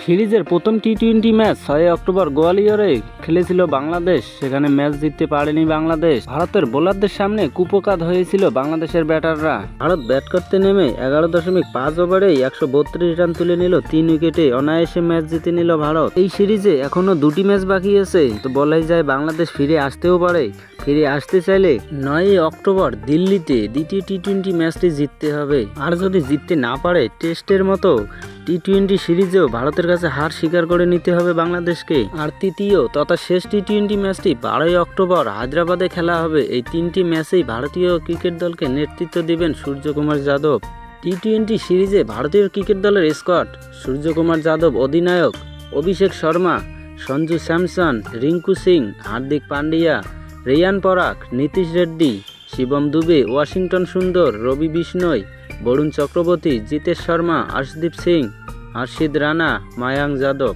সিরিজের প্রথম টি-20 match 6 October গোয়ালিয়রে খেলেছিল বাংলাদেশ। সেখানে ম্যাচ জিততে পারেনি বাংলাদেশ। ভারতের বোলারদের সামনে কুপোকাত হয়েছিল বাংলাদেশের ব্যাটাররা। ভারত ব্যাট করতে নেমে 11.5 ওভারেই 132 রান তুলে নিল 3 উইকেটে। অনায়াসে ম্যাচ জিতে নিল ভারত। এই সিরিজে এখনো 2টি ম্যাচ বাকি আছে, তো বলাই যায় বাংলাদেশ ফিরে আসতেও পারে। ফিরে আসতে চাইলে 9 অক্টোবর দিল্লিতে দ্বিতীয় টি-20 ম্যাচটি জিততে হবে। আর যদি জিততে না পারে টেস্টের মতো টি-20 সিরিজেও ভারতের কাছে হার স্বীকার করে নিতে হবে বাংলাদেশকে। আর তৃতীয় তথা শেষ টি-20 ম্যাচটি 12 অক্টোবর হায়দ্রাবাদে খেলা হবে। এই 3টি ম্যাচেই ভারতীয় ক্রিকেট দলকে নেতৃত্ব দিবেন সূর্যকুমার যাদব। টি-20 সিরিজে ভারতীয় ক্রিকেট দলের স্কোয়াড: সূর্যকুমার যাদব অধিনায়ক, অভিষেক শর্মা, সঞ্জু স্যামসন, রিঙ্কু সিং, হার্দিক পান্ডিয়া, রিয়ান পরাগ, নীতিশ রেড্ডি, শিবম দুবে, ওয়াশিংটন সুন্দর, রবি বিষ্ণই, বরুণ চক্রবর্তী, জিতেশ শর্মা, আর্শদীপ সিং, হর্ষিত রানা, মায়াঙ্ক যাদব।